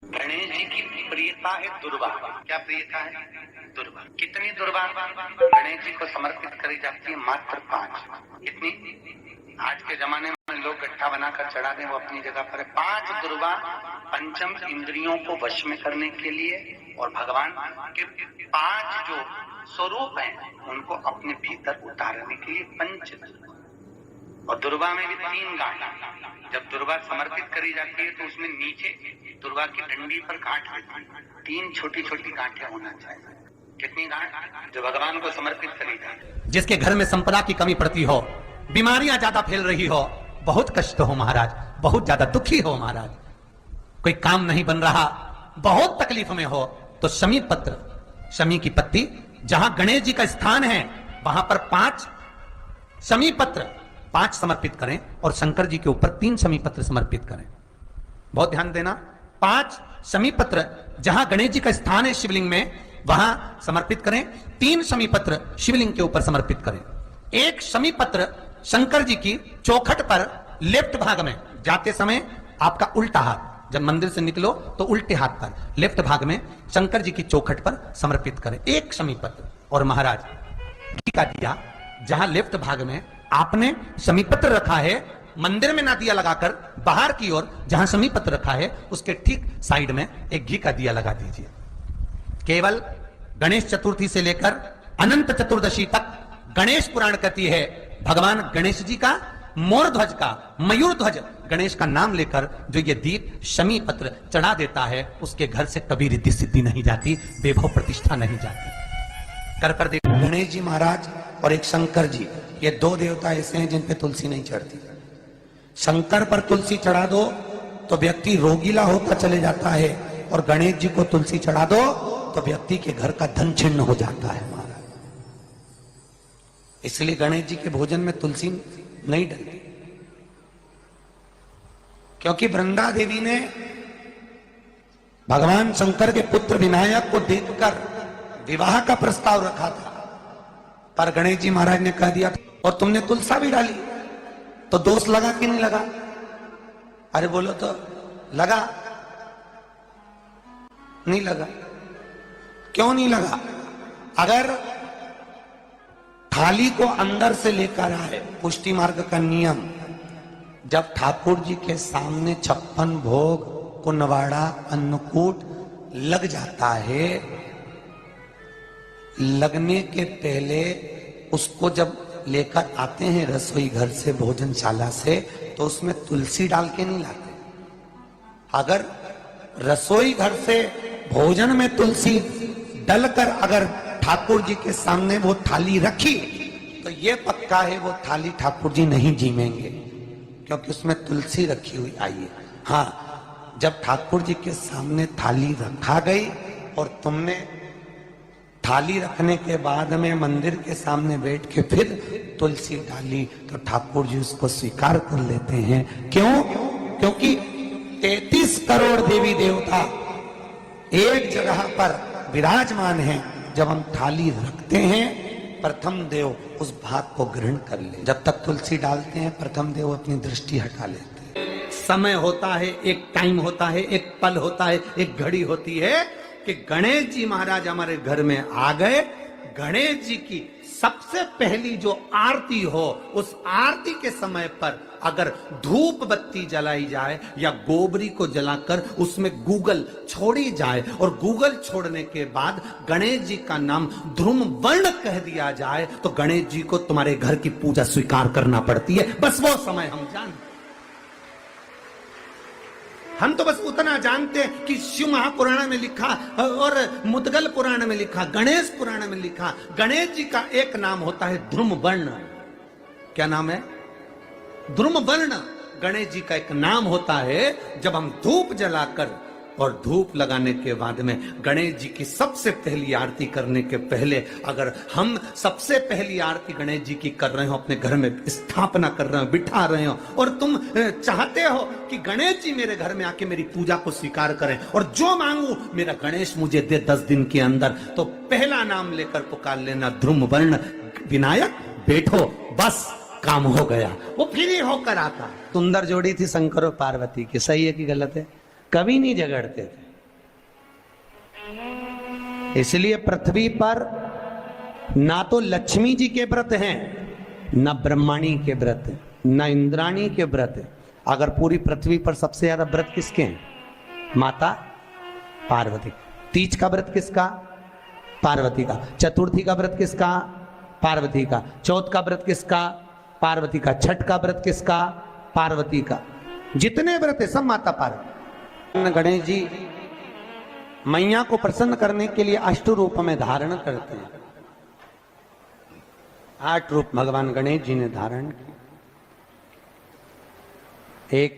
गणेश जी की प्रियता है दुर्वा। क्या प्रियता है? दुर्वा। कितनी दुर्वा गणेश जी को समर्पित करी जाती है? मात्र 5। कितनी? आज के जमाने में लोग गट्ठा बनाकर चढ़ा दें, वो अपनी जगह पर है। 5 दुर्वा पंचम इंद्रियों को वश में करने के लिए और भगवान के 5 जो स्वरूप हैं उनको अपने भीतर उतारने के लिए पंच। और दुर्वा में भी 3 गांठ। जब दुर्वा समर्पित करी जाती है तो उसमें नीचे दुर्वा की डंडी पर गांठ रहती है। 3 छोटी छोटी गांठें होना चाहिए। कितनी गांठ? जो भगवान को समर्पित करी जाए। जिसके घर में संपदा की कमी पड़ती हो, बीमारियां ज्यादा फैल रही हो, बहुत कष्ट हो महाराज, बहुत ज्यादा दुखी हो महाराज, कोई काम नहीं बन रहा, बहुत तकलीफ में हो, तो शमी पत्र, शमी की पत्ती, जहां गणेश जी का स्थान है वहां पर 5 शमी पत्र 5 समर्पित करें और शंकर जी के ऊपर 3 शमी पत्र समर्पित करें। बहुत ध्यान देना। 5 शमी पत्र जहां गणेश जी का स्थान है शिवलिंग में वहां समर्पित करें। 3 शमी पत्र शिवलिंग के ऊपर समर्पित करें। 1 शमी पत्र शंकर जी की चौखट पर लेफ्ट भाग में जाते समय आपका उल्टा हाथ, जब मंदिर से निकलो तो उल्टे हाथ पर लेफ्ट भाग में शंकर जी की चौखट पर समर्पित करें 1 शमी पत्र। और महाराज घी का दिया जहां लेफ्ट भाग में आपने शमी पत्र रखा है, मंदिर में ना दिया लगाकर बाहर की ओर जहां शमी पत्र रखा है उसके ठीक साइड में एक घी का दिया लगा दीजिए। केवल गणेश चतुर्थी से लेकर अनंत चतुर्दशी तक गणेश पुराण कहती है भगवान गणेश जी का, मोर ध्वज का, मयूर ध्वज गणेश का नाम लेकर जो ये दीप शमी पत्र चढ़ा देता है उसके घर से कभी रिद्धि सिद्धि नहीं जाती, वैभव प्रतिष्ठा नहीं जाती। कर दे। गणेश जी महाराज और एक शंकर जी, ये 2 देवता ऐसे हैं जिन पे तुलसी नहीं चढ़ती। शंकर पर तुलसी चढ़ा दो तो व्यक्ति रोगीला होता चले जाता है, और गणेश जी को तुलसी चढ़ा दो तो व्यक्ति के घर का धन छिन्न हो जाता है महाराज। इसलिए गणेश जी के भोजन में तुलसी नहीं डलती, क्योंकि वृंदा देवी ने भगवान शंकर के पुत्र विनायक को देखकर विवाह का प्रस्ताव रखा था, पर गणेश जी महाराज ने कह दिया और तुमने तुलसा भी डाली, तो दोष लगा कि नहीं लगा? अरे बोलो तो लगा? नहीं लगा। क्यों नहीं लगा? अगर थाली को अंदर से लेकर आए, पुष्टि मार्ग का नियम, जब ठाकुर जी के सामने 56 भोग, कुनवाड़ा, अन्नकूट लग जाता है, लगने के पहले उसको जब लेकर आते हैं रसोई घर से, भोजनशाला से, तो उसमें तुलसी डाल के नहीं लाते। अगर रसोई घर से भोजन में तुलसी डलकर अगर ठाकुर जी के सामने वो थाली रखी तो ये पक्का है वो थाली ठाकुर जी नहीं जीमेंगे, क्योंकि उसमें तुलसी रखी हुई आई है। हाँ, जब ठाकुर जी के सामने थाली रखा गई और तुमने थाली रखने के बाद में मंदिर के सामने बैठ के फिर तुलसी डाली तो ठाकुर जी उसको स्वीकार कर लेते हैं। क्यों? क्योंकि 33 करोड़ देवी देवता एक जगह पर विराजमान हैं। जब हम थाली रखते हैं प्रथम देव उस भाग को ग्रहण कर ले। जब तक तुलसी डालते हैं प्रथम देव अपनी दृष्टि हटा लेते हैं। समय होता है, एक टाइम होता है, एक पल होता है, एक घड़ी होती है कि गणेश जी महाराज हमारे घर में आ गए। गणेश जी की सबसे पहली जो आरती हो, उस आरती के समय पर अगर धूप बत्ती जलाई जाए या गोबरी को जलाकर उसमें गूगल छोड़ी जाए और गूगल छोड़ने के बाद गणेश जी का नाम ध्रुम वर्ण कह दिया जाए तो गणेश जी को तुम्हारे घर की पूजा स्वीकार करना पड़ती है। बस वो समय हम जानते, हम तो बस उतना जानते हैं कि शिव महापुराण में लिखा और मुद्गल पुराण में लिखा, गणेश पुराण में लिखा, गणेश जी का एक नाम होता है ध्रुम वर्ण। क्या नाम है? ध्रुम वर्ण गणेश जी का एक नाम होता है। जब हम धूप जलाकर और धूप लगाने के बाद में गणेश जी की सबसे पहली आरती करने के पहले अगर हम सबसे पहली आरती गणेश जी की कर रहे हो, अपने घर में स्थापना कर रहे हो, बिठा रहे हो, और तुम चाहते हो कि गणेश जी मेरे घर में आके मेरी पूजा को स्वीकार करें और जो मांगू मेरा गणेश मुझे दे 10 दिन के अंदर, तो पहला नाम लेकर पुकार लेना ध्रुम वर्ण विनायक, बैठो, बस काम हो गया। वो फिर ही होकर आता। सुंदर जोड़ी थी शंकर और पार्वती की, सही है कि गलत है? कभी नहीं झगड़ते थे। इसलिए पृथ्वी पर ना तो लक्ष्मी जी के व्रत हैं, न ब्रह्माणी के व्रत हैं, न इंद्राणी के व्रत हैं। अगर पूरी पृथ्वी पर सबसे ज्यादा व्रत किसके हैं? माता पार्वती। तीज का व्रत किसका? पार्वती का। चतुर्थी का व्रत किसका? पार्वती का। चौथ का व्रत किसका? पार्वती का। छठ का व्रत किसका? पार्वती का। जितने व्रत है सब माता पार्वती। गणेश जी मैया को प्रसन्न करने के लिए अष्ट रूप में धारण करते हैं। 8 रूप भगवान गणेश जी ने धारण किए। एक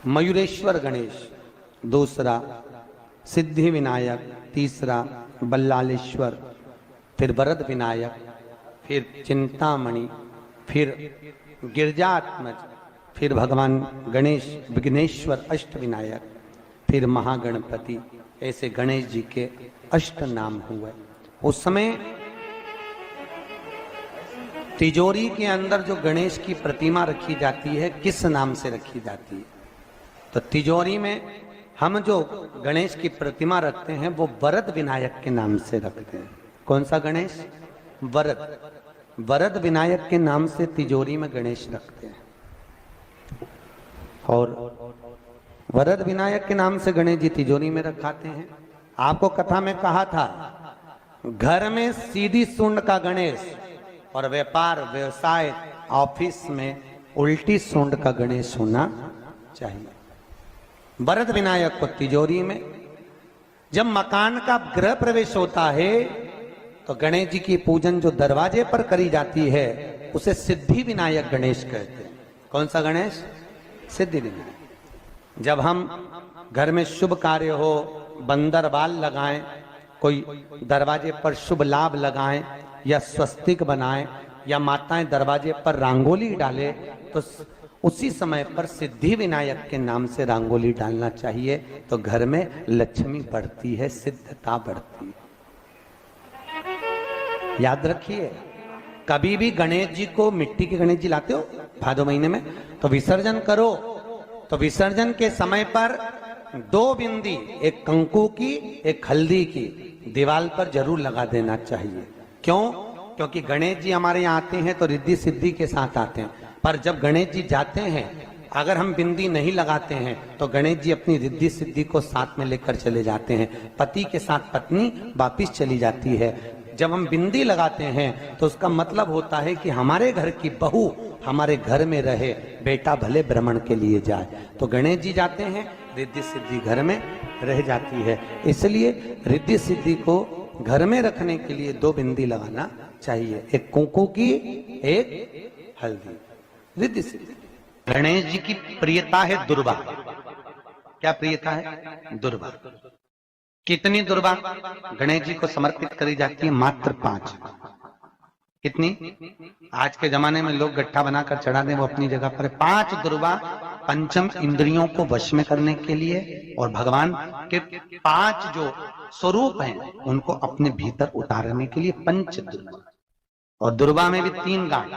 मयूरेश्वर गणेश, दूसरा सिद्धि विनायक, तीसरा बल्लालेश्वर, फिर वरद विनायक, फिर चिंतामणि, फिर गिरजात्मज, फिर भगवान गणेश विघ्नेश्वर अष्ट विनायक, फिर महागणपति। ऐसे गणेश जी के अष्ट नाम हुए। उस समय तिजोरी के अंदर जो गणेश की प्रतिमा रखी जाती है किस नाम से रखी जाती है? तो तिजोरी में हम जो गणेश की प्रतिमा रखते हैं वो वरद विनायक के नाम से रखते हैं। कौन सा गणेश? वरद। वरद विनायक के नाम से तिजोरी में गणेश रखते हैं। और वरद विनायक के नाम से गणेश जी तिजोरी में रखाते हैं। आपको कथा में कहा था, घर में सीधी सूंड का गणेश और व्यापार व्यवसाय ऑफिस में उल्टी सूंड का गणेश होना चाहिए। वरद विनायक को तिजोरी में। जब मकान का गृह प्रवेश होता है तो गणेश जी की पूजन जो दरवाजे पर करी जाती है उसे सिद्धि विनायक गणेश कहते हैं। कौन सा गणेश? सिद्धि विनायक। जब हम घर में शुभ कार्य हो, बंदर बाल लगाएं, कोई दरवाजे पर शुभ लाभ लगाएं या स्वस्तिक बनाएं या माताएं दरवाजे पर रंगोली डाले तो उसी समय पर सिद्धि विनायक के नाम से रंगोली डालना चाहिए। तो घर में लक्ष्मी बढ़ती है, सिद्धता बढ़ती है। याद रखिए, कभी भी गणेश जी को, मिट्टी के गणेश जी लाते हो भादो महीने में, तो विसर्जन करो तो विसर्जन के समय पर 2 बिंदी, एक कंकु की एक हल्दी की, दीवार पर जरूर लगा देना चाहिए। क्यों? क्योंकि गणेश जी हमारे यहाँ आते हैं तो रिद्धि सिद्धि के साथ आते हैं, पर जब गणेश जी जाते हैं अगर हम बिंदी नहीं लगाते हैं तो गणेश जी अपनी रिद्धि सिद्धि को साथ में लेकर चले जाते हैं। पति के साथ पत्नी वापिस चली जाती है। जब हम बिंदी लगाते हैं तो उसका मतलब होता है कि हमारे घर की बहू हमारे घर में रहे, बेटा भले भ्रमण के लिए जाए। तो गणेश जी जाते हैं, रिद्धि सिद्धि घर में रह जाती है। इसलिए रिद्धि सिद्धि को घर में रखने के लिए 2 बिंदी लगाना चाहिए, एक कुंकू की, एक हल्दी। रिद्धि सिद्धि। गणेश जी की प्रियता है दुर्वा। क्या प्रियता है? दुर्वा। कितनी दुर्वा गणेश जी को समर्पित करी जाती है? मात्र 5। कितनी? आज के जमाने में लोग गट्ठा बनाकर चढ़ा दें, वो अपनी जगह पर। 5 दुर्वा पंचम इंद्रियों को वश में करने के लिए और भगवान के 5 जो स्वरूप हैं उनको अपने भीतर उतारने के लिए 5 दुर्वा। और दुर्वा में भी 3 गांठ।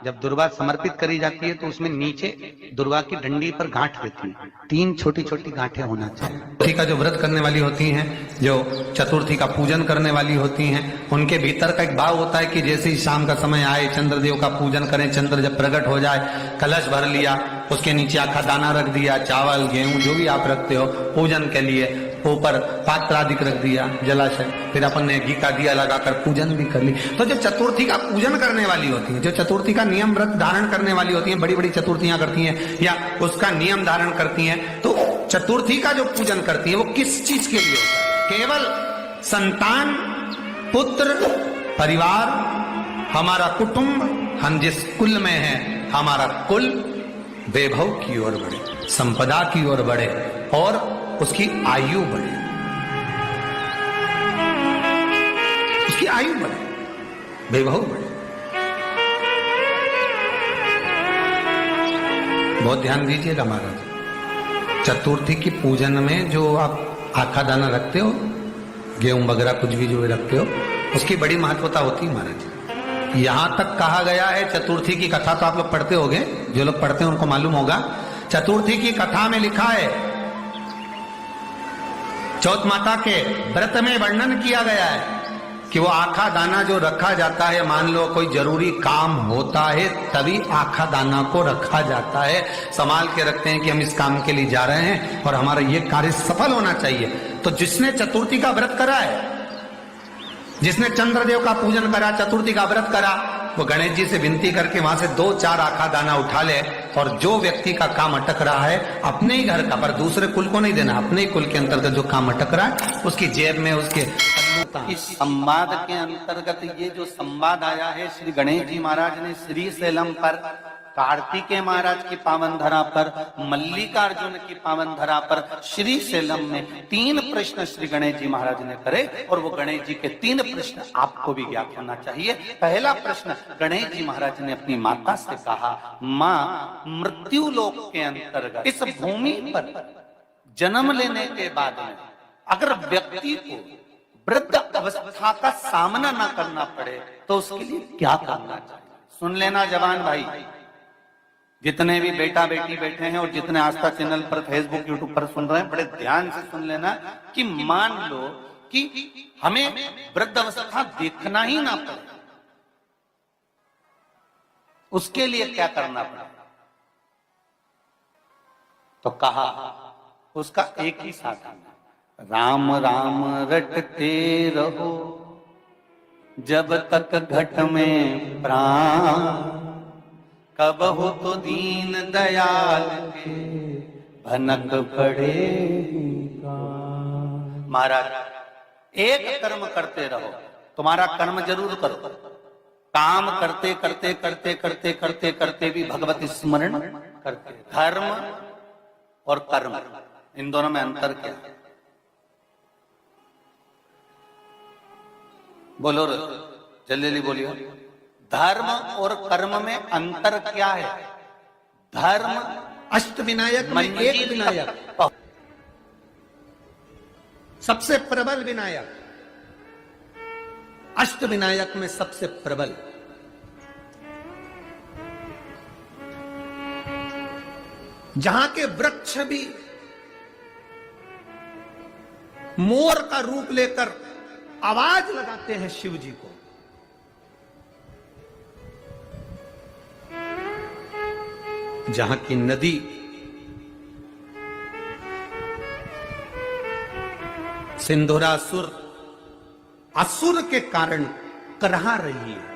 जब दुर्वा समर्पित करी जाती है तो उसमें नीचे दुर्वा की डंडी पर गांठ रहती है, 3 छोटी छोटी गांठें होना चाहिए। चतुर्थी का जो व्रत करने वाली होती हैं, जो चतुर्थी का पूजन करने वाली होती हैं, उनके भीतर का एक भाव होता है कि जैसे ही शाम का समय आए चंद्रदेव का पूजन करें। चंद्र जब प्रकट हो जाए, कलश भर लिया, उसके नीचे आखा दाना रख दिया, चावल गेहूं जो भी आप रखते हो पूजन के लिए, ऊपर पात्र आदि रख दिया, जलाशय, फिर अपन ने घी का दिया लगाकर पूजन भी कर ली। तो जो चतुर्थी का पूजन करने वाली होती है, जो चतुर्थी का नियम व्रत धारण करने वाली होती है, बड़ी बड़ी चतुर्थियां करती हैं या उसका नियम धारण करती हैं, तो चतुर्थी का जो पूजन करती है वो किस चीज के लिए होता है? केवल संतान, पुत्र, परिवार, हमारा कुटुंब, हम जिस कुल में हैं, हमारा कुल वैभव की ओर बढ़े, संपदा की ओर बढ़े और उसकी आयु बढ़े, उसकी आयु बढ़े, वैभव बढ़े। बहुत ध्यान दीजिएगा महाराज। चतुर्थी की पूजन में जो आप आखा दाना रखते हो, गेहूं वगैरह कुछ भी जो रखते हो, उसकी बड़ी महत्वता होती है महाराज। यहां तक कहा गया है, चतुर्थी की कथा तो आप लोग पढ़ते होंगे, जो लोग पढ़ते हैं उनको मालूम होगा। चतुर्थी की कथा में लिखा है चौथ माता के व्रत में वर्णन किया गया है कि वो आखा दाना जो रखा जाता है, मान लो कोई जरूरी काम होता है तभी आखा दाना को रखा जाता है, संभाल के रखते हैं कि हम इस काम के लिए जा रहे हैं और हमारा ये कार्य सफल होना चाहिए। तो जिसने चतुर्थी का व्रत करा है, जिसने चंद्रदेव का पूजन करा, चतुर्थी का व्रत करा, वो गणेश जी से विनती करके वहां से 2-4 आखा दाना उठा ले और जो व्यक्ति का काम अटक रहा है अपने ही घर का, पर दूसरे कुल को नहीं देना, अपने ही कुल के अंतर्गत जो काम अटक रहा है उसकी जेब में, उसके इस संवाद के अंतर्गत ये जो संवाद आया है, श्री गणेश जी महाराज ने श्री शैलम पर, कार्तिकेय महाराज की पावन धरा पर, मल्लिकार्जुन की पावन धरा पर, श्री शैलम में 3 प्रश्न श्री गणेश जी महाराज ने करे और वो गणेश जी के 3 प्रश्न आपको भी ज्ञात होना चाहिए। पहला प्रश्न गणेश जी महाराज ने अपनी माता से कहा, माँ, मृत्यु लोक के अंतर्गत इस भूमि पर जन्म लेने के बाद में अगर व्यक्ति को वृद्ध अवस्था का सामना ना करना पड़े तो उसके लिए क्या करना चाहिए? सुन लेना जवान भाई, जितने भी बेटा बेटी बैठे हैं और जितने आस्था चैनल पर, फेसबुक, यूट्यूब पर सुन रहे हैं, बड़े ध्यान से सुन लेना कि मान लो कि हमें वृद्ध अवस्था देखना ही ना पड़े, उसके लिए क्या करना पड़े? तो कहा उसका एक ही साधन, राम राम रटते रहो जब तक घट में प्राण, कब हो तो दीन दयाल के भनक पड़ेगा। महाराज, एक कर्म करते रहो, तुम्हारा कर्म जरूर करो, काम करते करते करते करते करते करते भी भगवत स्मरण करते। धर्म और कर्म, इन दोनों में अंतर क्या है? बोलो रे, जल्दी जल्दी बोलिए। धर्म और कर्म में अंतर क्या है? धर्म अष्ट विनायक में एक विनायक, सबसे प्रबल विनायक, अष्ट विनायक में सबसे प्रबल। जहां के वृक्ष भी मोर का रूप लेकर आवाज लगाते हैं शिव जी को, जहां की नदी सिंधुरासुर असुर के कारण करहा रही है,